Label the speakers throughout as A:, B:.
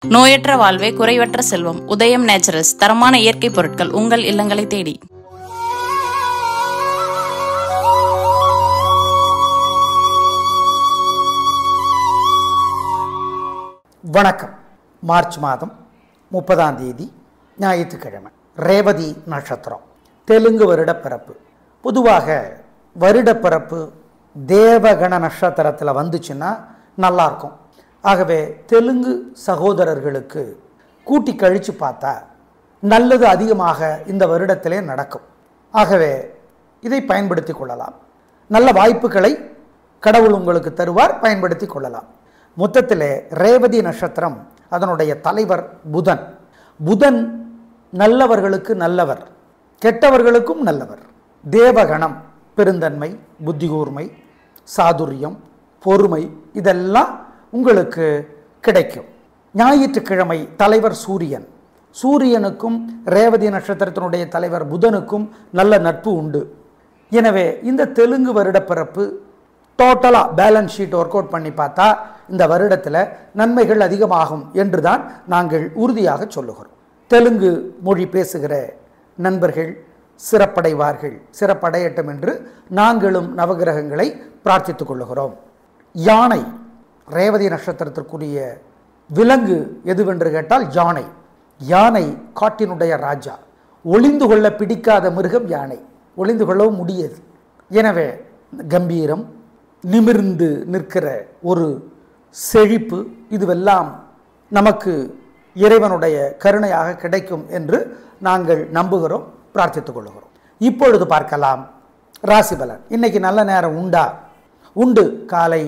A: நோயற்ற வாழ்வே குறைவற்ற செல்வம். உதயம் நேச்சுரல்ஸ் தரமான இயற்கை பொருட்கள் உங்கள் இல்லங்களை தேடி.
B: வணக்கம். மார்ச் மாதம் 30ஆம் தேதி ஞாயிற்றுக்கிழமை. ரேவதி நட்சத்திரம். தெலுங்கு வருடப்பிறப்பு. பொதுவாக வருடப்பிறப்பு தேவகண நட்சத்திரத்தில் வந்துச்சுன்னா நல்லாயிருக்கும். ஆகவே தெலுங்கு சகோதரர்களுக்கு கூட்டி கழித்து பார்த்தா நல்லது அதிகமாக இந்த வருடத்திலே நடக்கும். ஆகவே இதை பயன்படுத்தி கொள்ளலாம். நல்ல வாய்ப்புகளை கடவுள் உங்களுக்கு தருவார், பயன்படுத்தி கொள்ளலாம். மொத்தத்திலே ரேவதி நட்சத்திரம், அதனுடைய தலைவர் புதன். புதன் நல்லவர்களுக்கு நல்லவர், கெட்டவர்களுக்கும் நல்லவர். தேவகணம் பெருந்தன்மை, புத்திகூர்மை, சாதுரியம், பொறுமை இதெல்லாம் உங்களுக்கு கிடைக்கும். ஞாயிற்றுக்கிழமை தலைவர் சூரியன். சூரியனுக்கும் ரேவதி நட்சத்திரத்தினுடைய தலைவர் புதனுக்கும் நல்ல நட்பு உண்டு. எனவே இந்த தெலுங்கு வருடப்பிறப்பு டோட்டலாக பேலன்ஸ் ஷீட் ஒர்க் அவுட் பண்ணி பார்த்தா இந்த வருடத்தில் நன்மைகள் அதிகமாகும் என்று தான் நாங்கள் உறுதியாக சொல்லுகிறோம். தெலுங்கு மொழி பேசுகிற நண்பர்கள் சிறப்படைவார்கள், சிறப்படையட்டும் என்று நாங்களும் நவகிரகங்களை பிரார்த்தித்துக் கொள்ளுகிறோம். யானை ரேவதி நட்சத்திரத்திற்குரிய விலங்கு எதுவென்று கேட்டால் யானை. யானை காட்டினுடைய ராஜா. ஒளிந்து கொள்ள பிடிக்காத மிருகம் யானை, ஒளிந்து கொள்ளவும் முடியாது. எனவே கம்பீரம், நிமிர்ந்து நிற்கிற ஒரு செழிப்பு, இதுவெல்லாம் நமக்கு இறைவனுடைய கருணையாக கிடைக்கும் என்று நாங்கள் நம்புகிறோம், பிரார்த்தித்துக் கொள்கிறோம். இப்பொழுது பார்க்கலாம் ராசி பலன். இன்னைக்கு நல்ல நேரம் உண்டா? உண்டு. காலை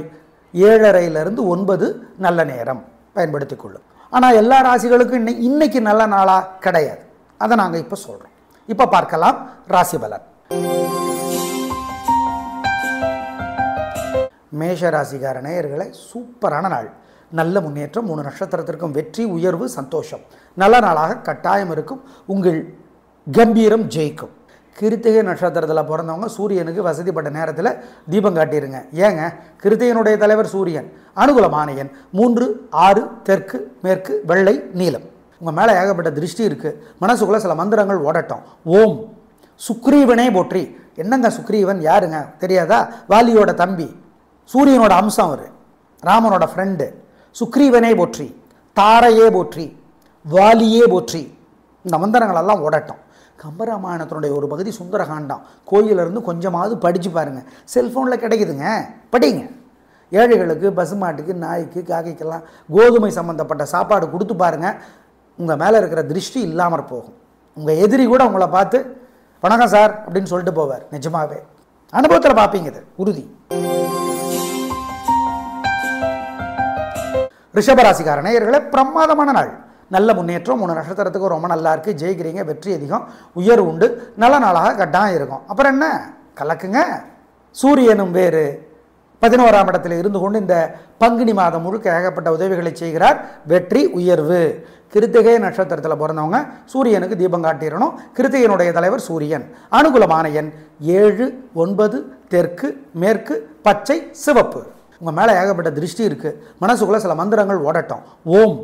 B: 7:30 to 9 நல்ல நேரம், பயன்படுத்தி கொள்ளும். ஆனால் எல்லா ராசிகளுக்கும் இன்னைக்கு நல்ல நாளாக கிடையாது. அதை நாங்கள் இப்போ சொல்கிறோம். இப்போ பார்க்கலாம் ராசி பலன். மேஷ ராசிக்கார நேயர்களே, சூப்பரான நாள். நல்ல முன்னேற்றம். 3 நட்சத்திரத்திற்கும் வெற்றி, உயர்வு, சந்தோஷம். நல்ல நாளாக கட்டாயம் இருக்கும். உங்கள் கம்பீரம் ஜெயிக்கும். கிருத்திகை நட்சத்திரத்தில் பிறந்தவங்க சூரியனுக்கு வசதிப்பட்ட நேரத்தில் தீபம் காட்டிடுங்க. ஏங்க, கிருத்திகனுடைய தலைவர் சூரியன். அனுகூலமான எண் 3, 6, தெற்கு, மேற்கு, வெள்ளை, நீலம். உங்கள் மேலே ஏகப்பட்ட திருஷ்டி இருக்குது. மனசுக்குள்ளே சில மந்திரங்கள் ஓடட்டும். ஓம் சுக்ரீவனே போற்றி. என்னங்க சுக்ரீவன் யாருங்க தெரியாதா? வாலியோட தம்பி, சூரியனோட அம்சம் அவர், ராமனோட ஃப்ரெண்டு. சுக்ரீவனே போற்றி, தாரையே போற்றி, வாலியே போற்றி. இந்த மந்திரங்களெல்லாம் ஓடட்டும். கம்பராமாயணத்தினுடைய ஒரு பகுதி சுந்தரகாண்டம். கோயிலிருந்து கொஞ்சமாவது படித்து பாருங்கள். செல்ஃபோனில் கிடைக்குதுங்க, படிங்க. ஏழைகளுக்கு, பசுமாட்டுக்கு, நாய்க்கு, காக்கைக்கெல்லாம் கோதுமை சம்மந்தப்பட்ட சாப்பாடு கொடுத்து பாருங்கள். உங்கள் மேலே இருக்கிற திருஷ்டி இல்லாமல் போகும். உங்கள் எதிரி கூட உங்களை பார்த்து வணக்கம் சார் அப்படின்னு சொல்லிட்டு போவார். நிஜமாகவே அனுபவத்தில் பார்ப்பீங்க, இது உறுதி. ரிஷபராசிக்கார நேயர்களே, பிரமாதமான நாள். நல்ல முன்னேற்றம். 3 நட்சத்திரத்துக்கு ரொம்ப நல்லா இருக்குது. ஜெயிக்கிறீங்க, வெற்றி அதிகம், உயர்வு உண்டு. நல்ல நாளாக கட்டாயம் இருக்கும். அப்புறம் என்ன, கலக்குங்க. சூரியனும் வேறு 11ஆம் இடத்தில் இருந்து கொண்டு இந்த பங்குனி மாதம் முழுக்க ஏகப்பட்ட உதவிகளை செய்கிறார். வெற்றி, உயர்வு. கிருத்திகை நட்சத்திரத்தில் பிறந்தவங்க சூரியனுக்கு தீபம் காட்டிடணும். கிருத்திகையினுடைய தலைவர் சூரியன். அனுகூலமான எண் 7, 9, தெற்கு, மேற்கு, பச்சை, சிவப்பு. உங்கள் மேலே ஏகப்பட்ட திருஷ்டி இருக்குது. மனசுக்குள்ளே சில மந்திரங்கள் ஓடட்டும். ஓம்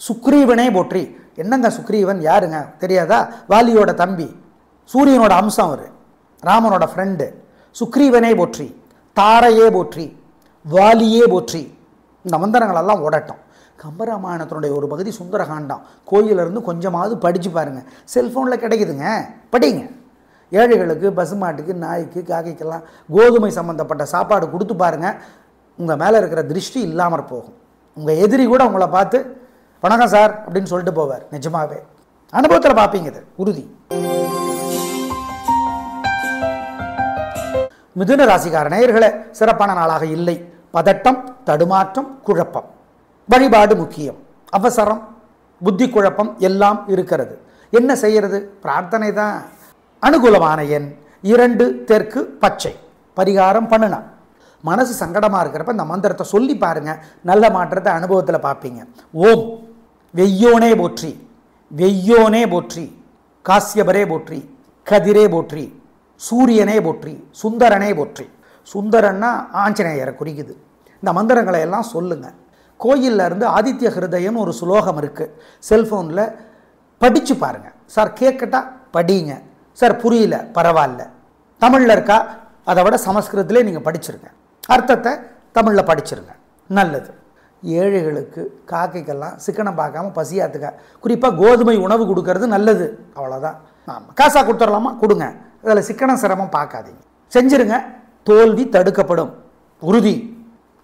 B: சுக்ரீவனே போற்றி. என்னங்க சுக்ரீவன் யாருங்க தெரியாதா? வாலியோட தம்பி, சூரியனோட அம்சம் அவர், ராமனோட ஃப்ரெண்டு. சுக்ரீவனே போற்றி, தாரையே போற்றி, வாலியே போற்றி. இந்த மந்திரங்களெல்லாம் ஓடட்டும். கம்பராமாயணத்தினுடைய ஒரு பகுதி சுந்தரகாண்டம். கோயிலிருந்து கொஞ்சமாவது படித்து பாருங்கள். செல்ஃபோனில் கிடைக்குதுங்க, படிங்க. ஏழைகளுக்கு, பசுமாட்டுக்கு, நாய்க்கு, காக்கைக்கெல்லாம் கோதுமை சம்மந்தப்பட்ட சாப்பாடு கொடுத்து பாருங்கள். உங்கள் மேலே இருக்கிற திருஷ்டி இல்லாமல் போகும். உங்கள் எதிரி கூட உங்களை பார்த்து வணக்கம் சார் அப்படின்னு சொல்லிட்டு போவார். நிஜமாகவே அனுபவத்தில் பார்ப்பீங்க, இது உறுதி. மிதுன ராசிக்கார நேயர்களே, சிறப்பான நாளாக இல்லை. பதட்டம், தடுமாற்றம், குழப்பம். வழிபாடு முக்கியம். அவசரம், புத்தி குழப்பம் எல்லாம் இருக்கிறது. என்ன செய்யறது? பிரார்த்தனை தான். அனுகூலமான எண் 2, தெற்கு, பச்சை. பரிகாரம் பண்ணுனா. மனசு சங்கடமாக இருக்கிறப்ப இந்த மந்திரத்தை சொல்லி பாருங்கள். நல்ல மாற்றத்தை அனுபவத்தில் பார்ப்பீங்க. ஓம் வெய்யோனே போற்றி, வெய்யோனே போற்றி, காசியபரே போற்றி, கதிரே போற்றி, சூரியனே போற்றி, சுந்தரனே போற்றி. சுந்தரன்னா ஆஞ்சநேயரை குறிக்குது. இந்த மந்திரங்களை எல்லாம் சொல்லுங்கள். கோயிலில் இருந்து ஆதித்ய ஹிருதயம்னு ஒரு சுலோகம் இருக்குது, செல்ஃபோனில் படித்து பாருங்கள். சார் கேட்கட்டா படிங்க, சார் புரியல பரவாயில்ல, தமிழில் இருக்கா அதை விட சமஸ்கிருதத்திலே நீங்கள் படிச்சிருங்க, அர்த்தத்தை தமிழில் படிச்சிருங்க, நல்லது. ஏழைகளுக்கு காக்கைக்கெல்லாம் சிக்கனம் பார்க்காம பசியாத்துக்க, குறிப்பாக கோதுமை உணவு கொடுக்கறது நல்லது, அவ்வளோதான். ஆமாம், காசாக கொடுத்துடலாமா கொடுங்க, அதில் சிக்கனம் சிரமம் பார்க்காதீங்க, செஞ்சிருங்க. தோல்வி தடுக்கப்படும் உறுதி,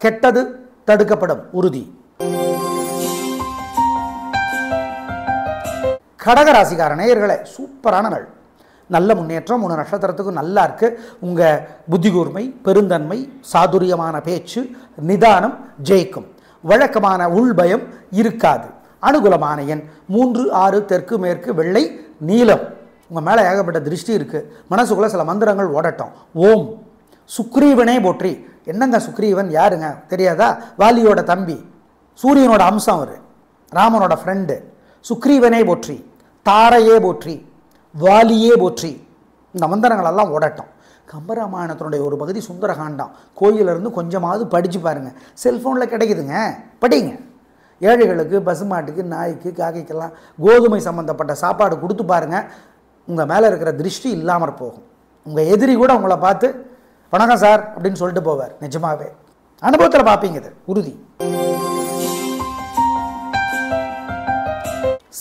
B: கெட்டது தடுக்கப்படும் உறுதி. கடகராசிக்கார நேயர்களே, சூப்பரான நாள், நல்ல முன்னேற்றம். 3 நட்சத்திரத்துக்கும் நல்லா இருக்குது. உங்கள் புத்தி கூர்மை, பெருந்தன்மை, சாதுரியமான பேச்சு, நிதானம் ஜெயிக்கும். வழக்கமான உள்பயம் இருக்காது. அனுகூலமான எண் 3, 6, தெற்கு மேற்கு, வெள்ளை, நீலம். உங்கள் மேலே ஏகப்பட்ட திருஷ்டி இருக்குது, மனசுக்குள்ளே சில மந்திரங்கள் ஓடட்டும். ஓம் சுக்ரீவனே போற்றி. என்னங்க சுக்ரீவன் யாருங்க தெரியாதா? வாலியோட தம்பி, சூரியனோட அம்சம், அவர் ராமனோட ஃப்ரெண்டு. சுக்ரீவனே போற்றி, தாரையே போற்றி, வாலியே போற்றி. இந்த மந்திரங்களெல்லாம் ஓடட்டும். கம்பராமாயணத்தினுடைய ஒரு பகுதி சுந்தரகாண்டம், கோயிலிருந்து கொஞ்சமாவது படித்து பாருங்கள், செல்ஃபோனில் கிடைக்குதுங்க, படிங்க. ஏழைகளுக்கு, பசுமாட்டுக்கு, நாய்க்கு, காக்கைக்கெல்லாம் கோதுமை சம்மந்தப்பட்ட சாப்பாடு கொடுத்து பாருங்கள், உங்கள் மேலே இருக்கிற திருஷ்டி இல்லாமல் போகும். உங்கள் எதிரி கூட உங்களை பார்த்து வணக்கம் சார் அப்படின்னு சொல்லிட்டு போவார். நிஜமாவே அனுபவத்தில் பார்ப்பீங்க, இது உறுதி.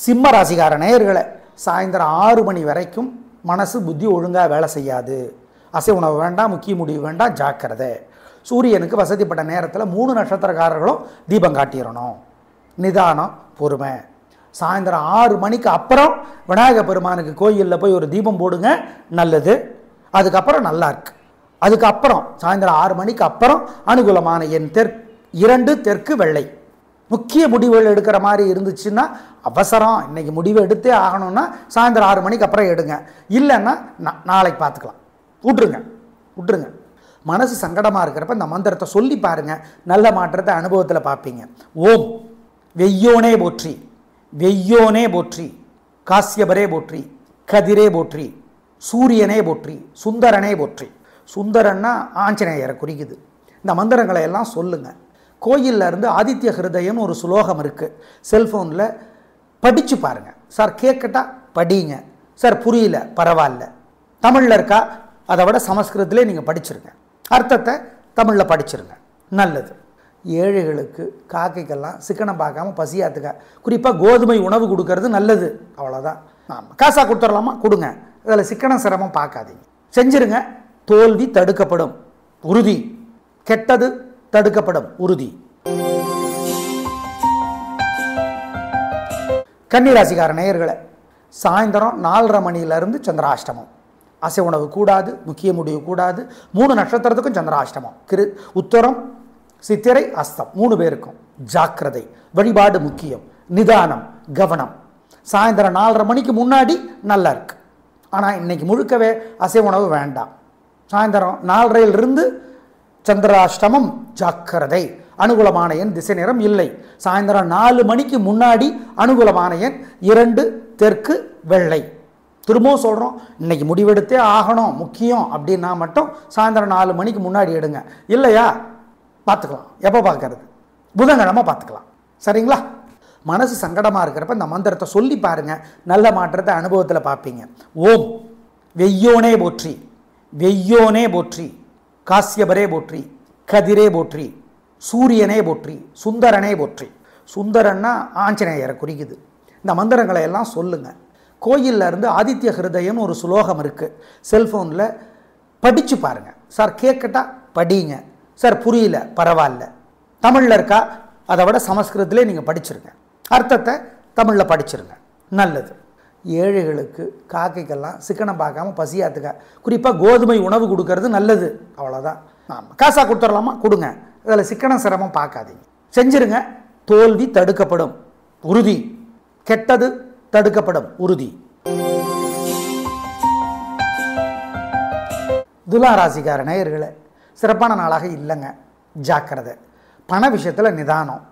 B: சிம்ம ராசிக்கார நேயர்களே, சாயந்தரம் 6 மணி வரைக்கும் மனசு புத்தி ஒழுங்காக வேலை செய்யாது. அசை உணவு வேண்டாம், முக்கிய முடிவு வேண்டாம், ஜாக்கிரதை. சூரியனுக்கு வசதிப்பட்ட நேரத்தில் 3 நட்சத்திரக்காரர்களும் தீபம் காட்டிடணும். நிதானம், பொறுமை. சாயந்தரம் 6 மணிக்கு அப்புறம் விநாயகர் பெருமானுக்கு கோயிலில் போய் ஒரு தீபம் போடுங்க, நல்லது. அதுக்கப்புறம் நல்லா இருக்கு. அதுக்கப்புறம் சாயந்தரம் 6 மணிக்கு அப்புறம் அனுகூலமான எண் 2, தெற்கு, வெள்ளை. முக்கிய முடிவுகள் எடுக்கிற மாதிரி இருந்துச்சுன்னா, அவசரம் இன்னைக்கு முடிவு எடுத்தே ஆகணும்னா சாயந்தரம் 6 மணிக்கு அப்புறம் எடுங்க, இல்லைன்னா நாளைக்கு பார்த்துக்கலாம், விட்டுருங்க. மனசு சங்கடமாக இருக்கிறப்ப இந்த மந்திரத்தை சொல்லி பாருங்கள், நல்ல மாற்றத்தை அனுபவத்தில் பார்ப்பீங்க. ஓம் வெய்யோனே போற்றி, வெய்யோனே போற்றி, காசியபரே போற்றி, கதிரே போற்றி, சூரியனே போற்றி, சுந்தரனே போற்றி. சுந்தரன்னா ஆஞ்சநேயரை குறிக்குது. இந்த மந்திரங்களை எல்லாம் சொல்லுங்கள். கோயிலில் இருந்து ஆதித்ய ஹிருதயம்னு ஒரு சுலோகம் இருக்குது, செல்ஃபோனில் படித்து பாருங்கள். சார் கேட்கட்டா படிங்க, சார் புரியல பரவாயில்ல, தமிழில் இருக்கா அதை விட சமஸ்கிருதத்திலே நீங்கள் படிச்சிருங்க, அர்த்தத்தை தமிழில் படிச்சிருங்க, நல்லது. ஏழைகளுக்கு காக்கைக்கெல்லாம் சிக்கனம் பார்க்காம பசியாத்துக்க, குறிப்பாக கோதுமை உணவு கொடுக்கறது நல்லது, அவ்வளோதான். ஆமாம், காசாக கொடுத்துடலாமா கொடுங்க, அதில் சிக்கனம் சிரமம் பார்க்காதீங்க, செஞ்சிருங்க. தோல்வி தடுக்கப்படும் உறுதி, கெட்டது தடுக்கப்படும் உறுதி. கன்னிராசிக்கார நேயர்களே, சாயந்தரம் 4:30 மணியிலிருந்து சந்திராஷ்டமம். அசை உணவு கூடாது, முக்கிய முடிவு கூடாது. 3 நட்சத்திரத்துக்கும் சந்திராஷ்டமம். உத்தரம், சித்திரை, அஸ்தம் 3 பேருக்கும் ஜாக்கிரதை. வழிபாடு முக்கியம், நிதானம், கவனம். சாயந்தரம் 4:30 மணிக்கு முன்னாடி நல்லா இருக்கு. ஆனால் இன்னைக்கு முழுக்கவே அசை உணவு வேண்டாம். சாயந்தரம் 4:30 சந்திராஷ்டமம், ஜாக்கிரதை. அனுகூலமான எண் திசை நிறம் இல்லை. சாயந்தரம் 4 மணிக்கு முன்னாடி அனுகூலமான எண் 2, தெற்கு, வெள்ளை. திரும்பவும் சொல்கிறோம், இன்னைக்கு முடிவெடுத்தே ஆகணும் முக்கியம் அப்படின்னா மட்டும் சாயந்தரம் 4 மணிக்கு முன்னாடி எடுங்க, இல்லையா பார்த்துக்கலாம், எப்போ பார்க்கறது, புதன்கிழமை பார்த்துக்கலாம், சரிங்களா? மனசு சங்கடமாக இருக்கிறப்ப இந்த மந்திரத்தை சொல்லி பாருங்கள், நல்ல மாற்றத்தை அனுபவத்தில் பார்ப்பீங்க. ஓம் வெய்யோனே போற்றி, வெய்யோனே போற்றி, காசியபரே போற்றி, கதிரே போற்றி, சூரியனே போற்றி, சுந்தரனே போற்றி. சுந்தரன்னா ஆஞ்சநேயரை குறிக்குது. இந்த மந்திரங்களை எல்லாம் சொல்லுங்கள். கோயிலில் இருந்து ஆதித்ய ஹிருதயம்னு ஒரு சுலோகம் இருக்குது, செல்ஃபோனில் படித்து பாருங்கள். சார் கேட்கட்டா படிங்க, சார் புரியல பரவாயில்ல, தமிழில் இருக்கா அதை விட சமஸ்கிருதத்திலே நீங்கள் படிச்சிருங்க, அர்த்தத்தை தமிழில் படிச்சிருங்க, நல்லது. ஏழைகளுக்கு காக்கைக்கெல்லாம் சிக்கனம் பார்க்காம பசியாத்துக்க, குறிப்பாக கோதுமை உணவு கொடுக்கறது நல்லது, அவ்வளோதான். ஆமாம், காசாக கொடுத்துடலாமா கொடுங்க, அதில் சிக்கனம் சிரமம் பார்க்காதீங்க, செஞ்சிருங்க. தோல்வி தடுக்கப்படும் உறுதி, கெட்டது தடுக்கப்படும் உறுதி. துலா ராசிக்கார நேயர்களே, சிறப்பான நாளாக இல்லைங்க, ஜாக்கிரதை. பண விஷயத்தில் நிதானம்,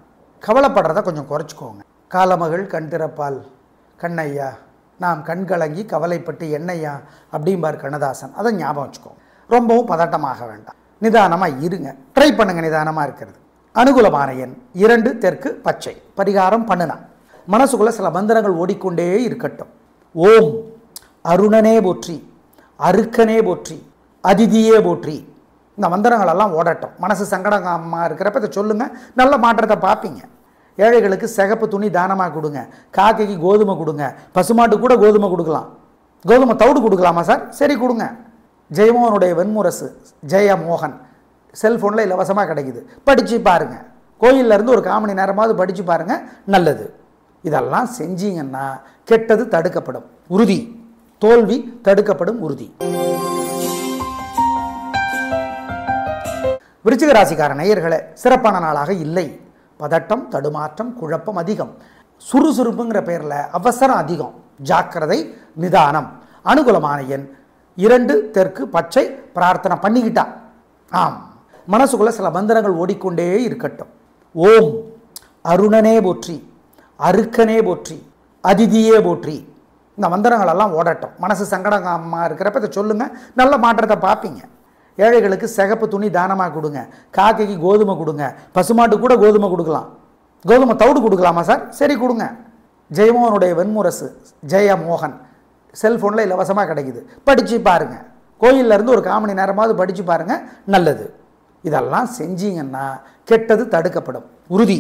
B: கவலைப்படுறத கொஞ்சம் குறைச்சிக்கோங்க. காலமகள் கண் திறப்பால் கண்ணையா, நாம் கண் கலங்கி கவலைப்பட்டு என்னையா அப்படிம்பார் கண்ணதாசன், அதை ஞாபகம் வச்சுக்கோங்க. ரொம்பவும் பதட்டமாக வேண்டாம், நிதானமாக இருங்க, ட்ரை பண்ணுங்கள் நிதானமாக இருக்கிறது. அனுகூலமான எண் 2 தெற்கு பச்சை. பரிகாரம் பண்ணுனா மனசுக்குள்ள சில மந்திரங்கள் ஓடிக்கொண்டே இருக்கட்டும். ஓம் அருணனே போற்றி, அருக்கனே போற்றி, அதிதியே போற்றி. இந்த மந்திரங்கள் எல்லாம் ஓடட்டும். மனசு சங்கடமாக இருக்கிறப்ப இதை சொல்லுங்க, நல்ல மாற்றத்தை பார்ப்பீங்க. ஏழைகளுக்கு சிகப்பு துணி தானமாக கொடுங்க, காக்கைக்கு கோதுமை கொடுங்க, பசுமாட்டு கூட கோதுமை கொடுக்கலாம். கோதுமை தவிடு கொடுக்கலாமா சார்? சரி கொடுங்க. ஜெயமோகனுடைய வெண்முரசு ஜெயமோகன் செல்ஃபோனில் இலவசமாக கிடைக்குது, படித்து பாருங்கள். கோயிலேருந்து ஒரு 1/4 மணி நேரமாவது படித்து பாருங்கள், நல்லது. இதெல்லாம் செஞ்சீங்கன்னா கெட்டது தடுக்கப்படும் உறுதி, தோல்வி தடுக்கப்படும் உறுதி. விருச்சிக ராசிக்கார நேயர்களே, சிறப்பான நாளாக இல்லை. பதட்டம், தடுமாற்றம், குழப்பம் அதிகம். சுறுசுறுப்புங்கிற பேரில் அவசரம் அதிகம். ஜாக்கிரதை, நிதானம். அனுகூலமான எண் 2 தெற்கு பச்சை. பிரார்த்தனை பண்ணிக்கிட்டா ஆம், மனசுக்குள்ள சில மந்திரங்கள் ஓடிக்கொண்டே இருக்கட்டும். ஓம் அருணனே போற்றி, அருக்கனே போற்றி, அதிதியே போற்றி. இந்த மந்திரங்கள் எல்லாம் ஓடட்டும். மனசு சங்கடமாக இருக்கிறப்ப இதை சொல்லுங்க, நல்ல மாற்றத்தை பார்ப்பீங்க. ஏழைகளுக்கு சிகப்பு துணி தானமாக கொடுங்க, காக்கைக்கு கோதுமை கொடுங்க, பசுமாட்டு கூட கோதுமை கொடுக்கலாம். கோதுமை தவிடு கொடுக்கலாமா சார்? சரி கொடுங்க. ஜெயமோகனுடைய வெண்முரசு ஜெயமோகன் செல்ஃபோனில் இலவசமாக கிடைக்குது, படித்து பாருங்கள். கோயிலேருந்து ஒரு 1/4 மணி நேரமாவது படித்து பாருங்கள், நல்லது. இதெல்லாம் செஞ்சீங்கன்னா கெட்டது தடுக்கப்படும் உறுதி,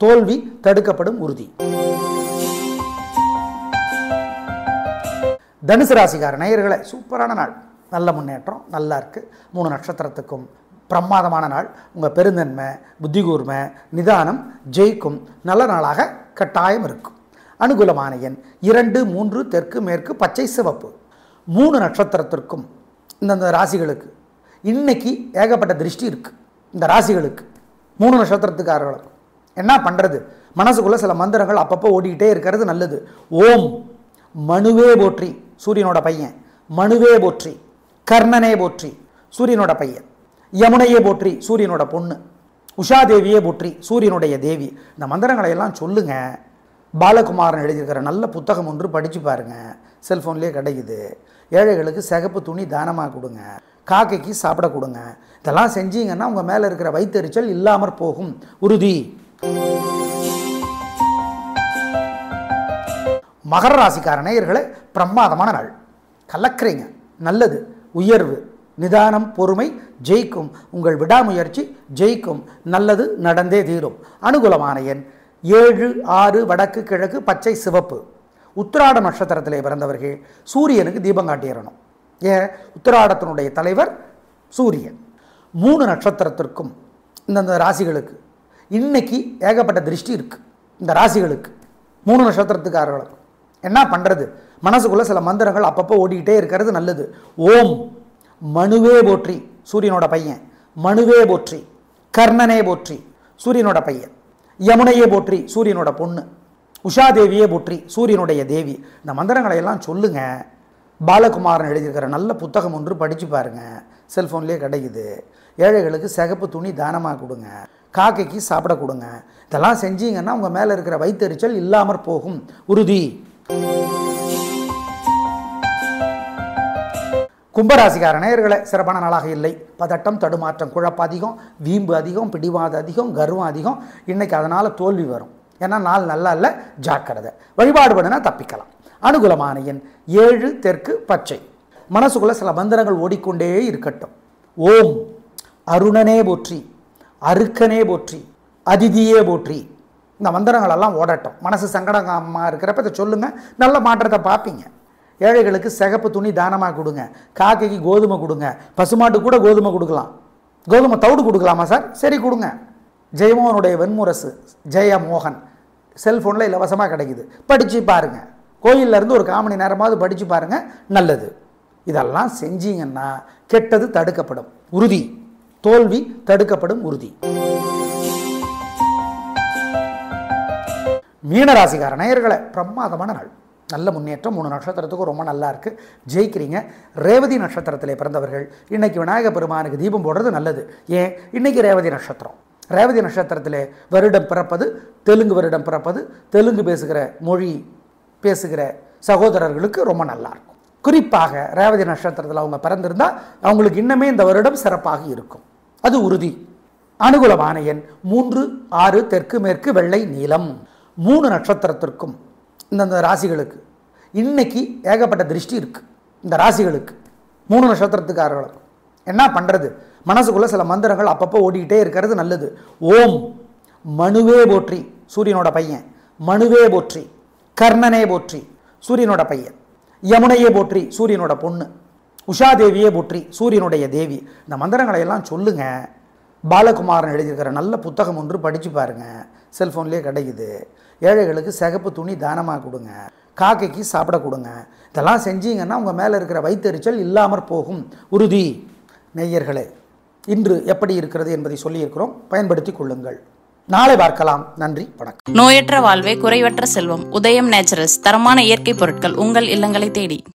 B: தோல்வி தடுக்கப்படும் உறுதி. தனுசு ராசிக்கார நேயர்களே, சூப்பரான நாள். நல்ல முன்னேற்றம், நல்லா இருக்குது. 3 நட்சத்திரத்துக்கும் பிரமாதமான நாள். உங்கள் பெருந்தன்மை, புத்தி கூர்மை, நிதானம் ஜெயிக்கும் நல்ல நாளாக கட்டாயம் இருக்கும். அனுகூலமான எண் 2 3 தெற்கு மேற்கு பச்சை சிவப்பு. 3 நட்சத்திரத்திற்கும் இந்தந்த ராசிகளுக்கு இன்னைக்கு ஏகப்பட்ட திருஷ்டி இருக்குது. இந்த ராசிகளுக்கு 3 நட்சத்திரத்துக்காரர்களுக்கு என்ன பண்ணுறது? மனசுக்குள்ளே சில மந்திரங்கள் அப்பப்போ ஓடிக்கிட்டே இருக்கிறது நல்லது. ஓம் மனுவே போற்றி, சூரியனோட பையன். மனுவே போற்றி, கர்ணனே போற்றி, சூரியனோட பையன். யமுனையே போற்றி, சூரியனோட பொண்ணு. உஷாதேவியே போற்றி, சூரியனுடைய தேவி. இந்த மந்திரங்களை எல்லாம் சொல்லுங்க. பாலகுமாரன் எழுதியிருக்கிற நல்ல புத்தகம் ஒன்று படித்து பாருங்கள், செல்ஃபோன்லேயே கிடைக்குது. ஏழைகளுக்கு சிகப்பு துணி தானமாக கொடுங்க, காக்கைக்கு சாப்பிட கொடுங்க. இதெல்லாம் செஞ்சீங்கன்னா உங்கள் மேலே இருக்கிற வயிற்றெரிச்சல் இல்லாமற் போகும் உறுதி. மகர ராசிக்கார நேயர்களே, பிரமாதமான நாள். கலக்கிறீங்க, நல்லது. உயர்வு, நிதானம், பொறுமை ஜெயிக்கும். உங்கள் விடாமுயற்சி ஜெயிக்கும். நல்லது நடந்தே தீரும். அனுகூலமான எண் 7 6 வடக்கு கிழக்கு பச்சை சிவப்பு. உத்திராட நட்சத்திரத்திலே பிறந்தவர்கள் சூரியனுக்கு தீபம் காட்டிடணும். ஏன்? உத்திராடத்தினுடைய தலைவர் சூரியன். 3 நட்சத்திரத்திற்கும் இந்தந்த ராசிகளுக்கு இன்னைக்கு ஏகப்பட்ட திருஷ்டி இருக்குது. இந்த ராசிகளுக்கு 3 நட்சத்திரத்துக்காரர்களுக்கு என்ன பண்ணுறது? மனசுக்குள்ளே சில மந்திரங்கள் அப்பப்போ ஓடிக்கிட்டே இருக்கிறது நல்லது. ஓம் மனுவே போற்றி, சூரியனோட பையன். மனுவே போற்றி, கர்ணனே போற்றி, சூரியனோட பையன். யமுனையே போற்றி, சூரியனோட பொண்ணு. உஷாதேவியே போற்றி, சூரியனுடைய தேவி. இந்த மந்திரங்களை எல்லாம் சொல்லுங்க. பாலகுமாரன் எழுதியிருக்கிற நல்ல புத்தகம் ஒன்று படித்து பாருங்கள், செல்ஃபோன்லேயே கிடைக்குது. ஏழைகளுக்கு சிகப்பு துணி தானமாக கொடுங்க, காக்கைக்கு சாப்பிட கொடுங்க. இதெல்லாம் செஞ்சீங்கன்னா உங்கள் மேலே இருக்கிற வயிற்றெரிச்சல் இல்லாமற் போகும் உறுதி. கும்பராசிக்கார நேயர்களே, சிறப்பான நாளாக இல்லை. பதட்டம், தடுமாற்றம், குழப்பம் அதிகம், வீம்பு அதிகம், பிடிவாத அதிகம், கர்வம் அதிகம். இன்றைக்கி அதனால் தோல்வி வரும். ஏன்னா நாள் நல்லா இல்லை, ஜாக்கிரதை. வழிபாடு பண்ணினா தப்பிக்கலாம். அனுகூலமான எண் 7 தெற்கு பச்சை. மனசுக்குள்ளே சில மந்திரங்கள் ஓடிக்கொண்டே இருக்கட்டும். ஓம் அருணனே போற்றி, அருக்கனே போற்றி, அதிதியே போற்றி. இந்த மந்திரங்கள் எல்லாம் ஓடட்டும். மனசு சங்கடமாக இருக்கிறப்ப இதை சொல்லுங்கள், நல்ல மாற்றத்தை பார்ப்பீங்க. ஏழைகளுக்கு சிகப்பு துணி தானமாக கொடுங்க, காக்கைக்கு கோதுமை கொடுங்க, பசுமாட்டு கூட கோதுமை கொடுக்கலாம். கோதுமை தவிடு கொடுக்கலாமா சார்? சரி கொடுங்க. ஜெயமோகனுடைய வெண்முரசு ஜெயமோகன் செல்ஃபோனில் இலவசமாக கிடைக்குது, படித்து பாருங்கள். கோயிலேருந்து ஒரு 1/4 மணி நேரமாவது படித்து பாருங்கள், நல்லது. இதெல்லாம் செஞ்சீங்கன்னா கெட்டது தடுக்கப்படும் உறுதி, தோல்வி தடுக்கப்படும் உறுதி. மீனராசிக்கார நேயர்களே, பிரமாதமான நாள். நல்ல முன்னேற்றம். 3 நட்சத்திரத்துக்கும் ரொம்ப நல்லா இருக்குது, ஜெயிக்கிறீங்க. ரேவதி நட்சத்திரத்திலே பிறந்தவர்கள் இன்றைக்கி விநாயகர் பெருமானுக்கு தீபம் போடுறது நல்லது. ஏன்? இன்றைக்கி ரேவதி நட்சத்திரம். ரேவதி நட்சத்திரத்திலே வருடம் பிறப்பது, தெலுங்கு வருடம் பிறப்பது, தெலுங்கு பேசுகிற மொழி பேசுகிற சகோதரர்களுக்கு ரொம்ப நல்லாயிருக்கும். குறிப்பாக ரேவதி நட்சத்திரத்தில் அவங்க பிறந்திருந்தால் அவங்களுக்கு இன்னமே இந்த வருடம் சிறப்பாக இருக்கும், அது உறுதி. அனுகூலமான எண் 3, 6 தெற்கு மேற்கு வெள்ளை நீலம். 3 நட்சத்திரத்திற்கும் இந்த ராசிகளுக்கு இன்னைக்கு ஏகப்பட்ட திருஷ்டி இருக்கு. இந்த ராசிகளுக்கு 3 நட்சத்திரத்துக்காரர்களுக்கு என்ன பண்றது? மனசுக்குள்ள சில மந்திரங்கள் அப்பப்போ ஓடிக்கிட்டே இருக்கிறது நல்லது. ஓம் மனுவே போற்றி, சூரியனோட பையன். மனுவே போற்றி, கர்ணனே போற்றி, சூரியனோட பையன். யமுனையே போற்றி, சூரியனோட பொண்ணு. உஷாதேவியே போற்றி, சூரியனுடைய தேவி. இந்த மந்திரங்களை எல்லாம் சொல்லுங்க. பாலகுமாரன் எழுதியிருக்கிற நல்ல புத்தகம் ஒன்று படித்து பாருங்க, செல்ஃபோன்லேயே கிடைக்குது. ஏழைகளுக்கு சிகப்பு துணி தானமாக கொடுங்க, காக்கைக்கு சாப்பிட கொடுங்க. இதெல்லாம் செஞ்சீங்கன்னா உங்கள் மேலே இருக்கிற வயிற்றெரிச்சல் இல்லாமற் போகும், உறுதி. நேயர்களே, இன்று எப்படி இருக்கிறது என்பதை சொல்லியிருக்கிறோம், பயன்படுத்தி கொள்ளுங்கள். நாளை பார்க்கலாம். நன்றி, வணக்கம்.
A: நோயற்ற வாழ்வே குறைவற்ற செல்வம். உதயம் நேச்சுரல்ஸ் தரமான இயற்கை பொருட்கள் உங்கள் இல்லங்களை தேடி.